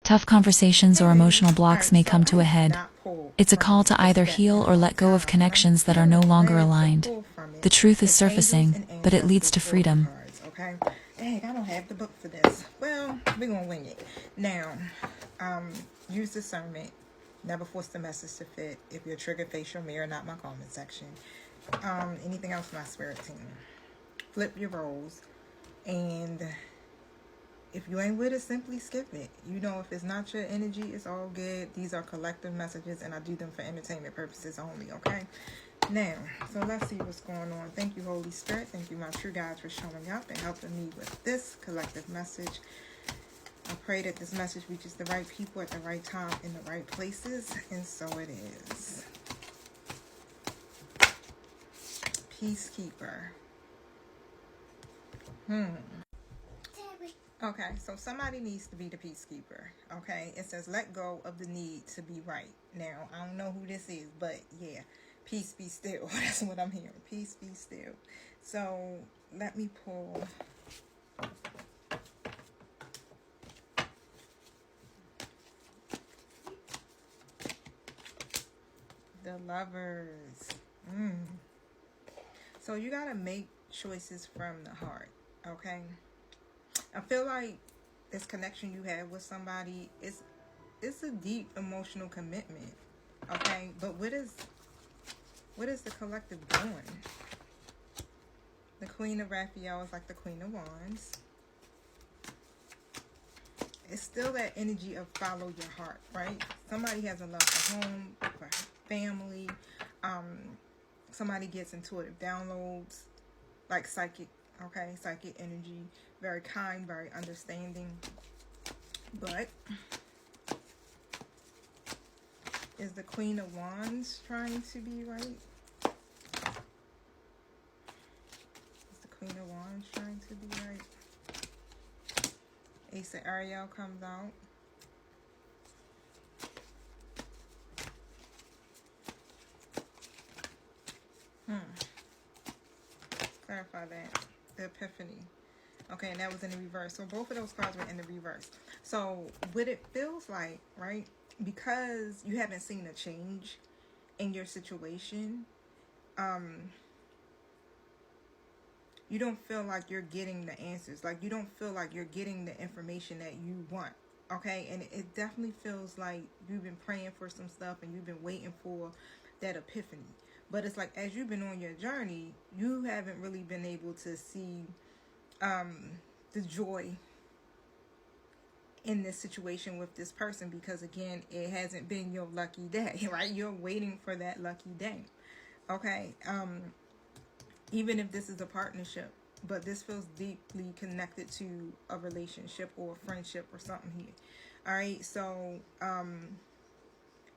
Tough conversations or emotional blocks may come to a head. It's a call to either heal or let go of connections that are no longer aligned. The truth is surfacing, but it leads to freedom. Okay. Dang, I don't have the book for this. Well, we're gonna wing it. Now, use discernment. Never force the message to fit. If you're triggered, face your mirror, not my comment section. Anything else, my spirit team. Flip your roles. And if you ain't with it, simply skip it. You know, if it's not your energy, it's all good. These are collective messages, and I do them for entertainment purposes only, okay? Now, so let's see what's going on. Thank you, Holy Spirit. Thank you, my true guides, for showing up and helping me with this collective message. I pray that this message reaches the right people at the right time in the right places, and so it is. Peacekeeper. Okay, so somebody needs to be the peacekeeper, okay? It says, let go of the need to be right. Now, I don't know who this is, but yeah, peace be still. That's what I'm hearing. Peace be still. So, let me pull the Lovers. So, you got to make choices from the heart, okay? I feel like this connection you have with somebody is a deep emotional commitment, okay? But what is the collective doing? The Queen of Raphael is like the Queen of Wands. It's still that energy of follow your heart, right? Somebody has a love for home, for family. Somebody gets intuitive downloads, like psychic, okay? Psychic energy. Very kind, very understanding. But is the Queen of Wands trying to be right? Is the Queen of Wands trying to be right? Ace of Ariel comes out. Let's clarify that. The Epiphany. Okay, and that was in the reverse. So both of those cards were in the reverse. So what it feels like, right? Because you haven't seen a change in your situation, you don't feel like you're getting the answers. Like, you don't feel like you're getting the information that you want. Okay, and it definitely feels like you've been praying for some stuff and you've been waiting for that epiphany. But it's like, as you've been on your journey, you haven't really been able to see the joy in this situation with this person, because again, it hasn't been your lucky day, right? You're waiting for that lucky day. Okay, even if this is a partnership, but this feels deeply connected to a relationship or a friendship or something here. All right, so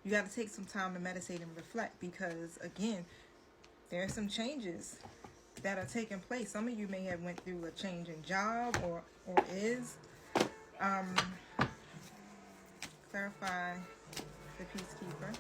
you got to take some time to meditate and reflect, because again, there are some changes that are taking place. Some of you may have went through a change in job or is. Clarify the Peacekeeper.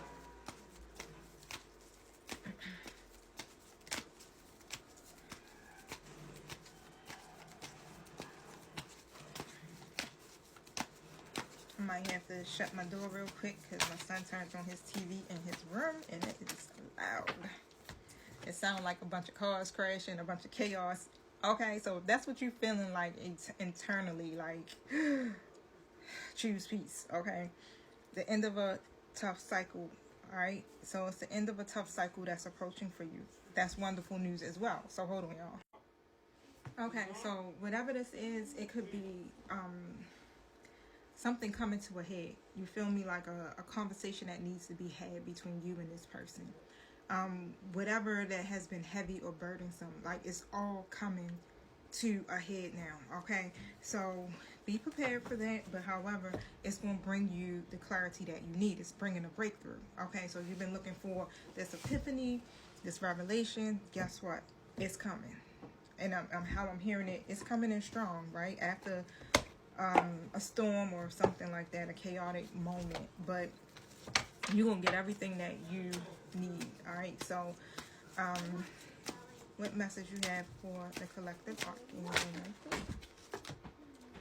I might have to shut my door real quick because my son turns on his TV in his room and it is loud. It sounds like a bunch of cars crashing, a bunch of chaos. Okay, so if that's what you're feeling like internally, like, choose peace, okay? The end of a tough cycle, all right? So it's the end of a tough cycle that's approaching for you. That's wonderful news as well. So hold on, y'all. Okay, so whatever this is, it could be something coming to a head. You feel me? Like a conversation that needs to be had between you and this person. Whatever that has been heavy or burdensome, like, it's all coming to a head now, okay? So be prepared for that, but however, it's going to bring you the clarity that you need. It's bringing a breakthrough, okay? So you've been looking for this epiphany, this revelation. Guess what? It's coming. And how I'm hearing it, it's coming in strong, right? After a storm or something like that, a chaotic moment, but you're going to get everything that you need, all right? So what message you have for the collective archangel?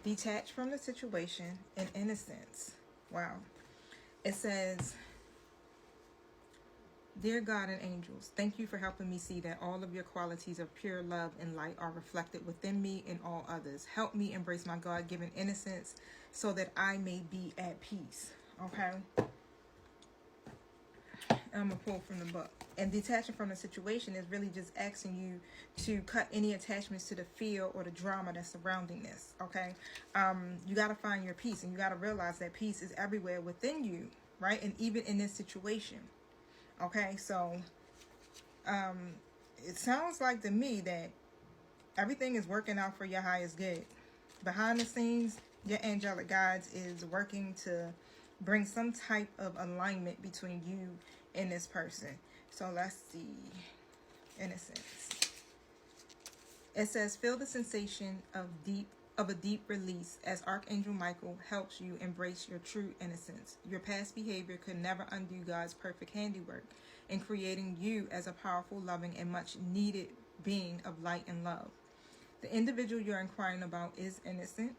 Detach from the situation in innocence. Wow. It says, Dear God and angels, thank you for helping me see that all of your qualities of pure love and light are reflected within me and all others. Help me embrace my God-given innocence so that I may be at peace. Okay? I'm going to pull from the book. And detaching from the situation is really just asking you to cut any attachments to the fear or the drama that's surrounding this. Okay? You got to find your peace, and you got to realize that peace is everywhere within you, right? And even in this situation. Okay, so it sounds like to me that everything is working out for your highest good. Behind the scenes, your angelic guides is working to bring some type of alignment between you and this person. So let's see. Innocence. It says, feel the sensation of a deep release as Archangel Michael helps you embrace your true innocence. Your past behavior could never undo God's perfect handiwork in creating you as a powerful, loving, and much needed being of light and love. The individual you're inquiring about is innocent.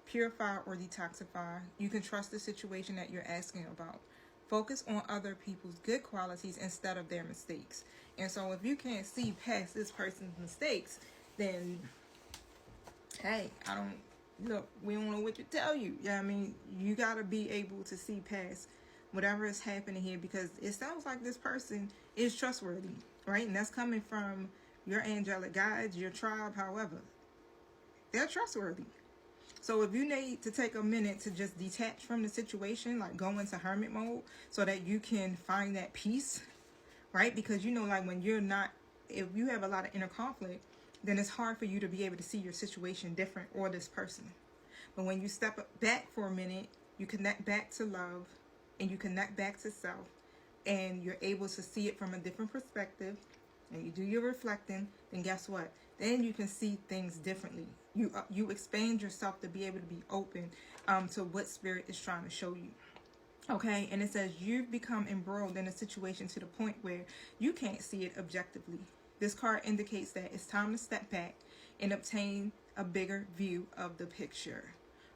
Purify or detoxify. You can trust the situation that you're asking about. Focus on other people's good qualities instead of their mistakes. And so if you can't see past this person's mistakes, then hey, we don't know what to tell you. Yeah, I mean, you got to be able to see past whatever is happening here, because it sounds like this person is trustworthy, right? And that's coming from your angelic guides, your tribe, however. They're trustworthy. So if you need to take a minute to just detach from the situation, like go into hermit mode so that you can find that peace, right? Because like when you're not, if you have a lot of inner conflict, then it's hard for you to be able to see your situation different or this person. But when you step back for a minute, you connect back to love and you connect back to self, and you're able to see it from a different perspective, and you do your reflecting, then guess what? Then you can see things differently. You expand yourself to be able to be open to what spirit is trying to show you. Okay, and it says you've become embroiled in a situation to the point where you can't see it objectively. This card indicates that it's time to step back and obtain a bigger view of the picture.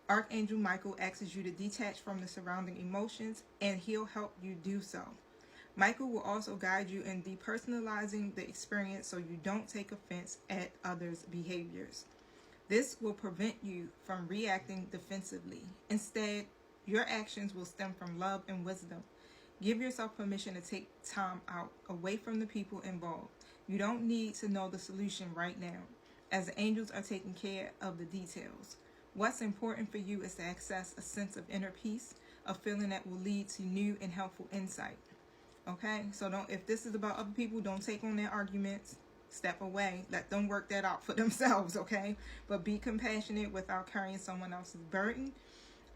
Archangel Michael asks you to detach from the surrounding emotions, and he'll help you do so. Michael will also guide you in depersonalizing the experience so you don't take offense at others' behaviors. This will prevent you from reacting defensively. Instead, your actions will stem from love and wisdom. Give yourself permission to take time out away from the people involved. You don't need to know the solution right now, as the angels are taking care of the details. What's important for you is to access a sense of inner peace, a feeling that will lead to new and helpful insight. Okay, so if this is about other people, don't take on their arguments. Step away. Let them work that out for themselves, okay? But be compassionate without carrying someone else's burden.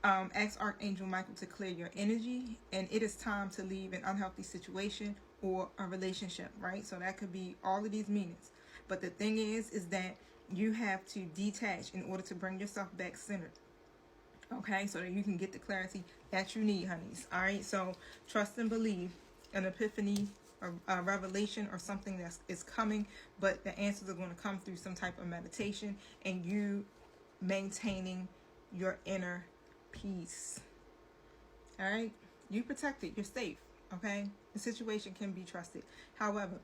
Ask Archangel Michael to clear your energy, and it is time to leave an unhealthy situation or a relationship, right? So that could be all of these meanings. But the thing is that you have to detach in order to bring yourself back centered. Okay, so that you can get the clarity that you need, honeys. All right, so trust and believe an epiphany, a revelation, or something that is coming, but the answers are going to come through some type of meditation and you maintaining your inner peace. All right, you protected, you're safe. Okay, the situation can be trusted. However,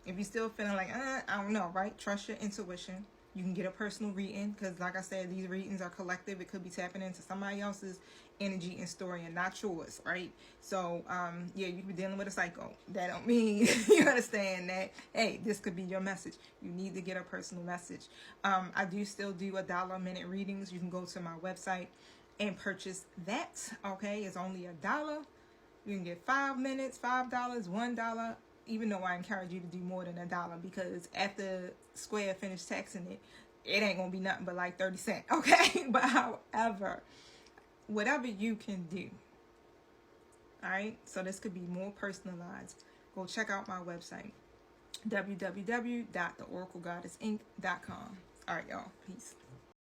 if you're still feeling like I don't know, right, trust your intuition. You can get a personal reading, because like I said, these readings are collective. It could be tapping into somebody else's energy and story and not yours, right? So yeah, you could be dealing with a psycho. That don't mean you understand that, hey, this could be your message. You need to get a personal message. I do still do $1 a minute readings. You can go to my website and purchase that. Okay, it's only $1. You can get 5 minutes, $5, $1. Even though I encourage you to do more than $1, because after Square finished taxing it, it ain't gonna be nothing but like 30 cents. Okay, but however, whatever you can do. All right, so this could be more personalized. Go check out my website, www.theoraclegoddessinc.com. All right, y'all. Peace.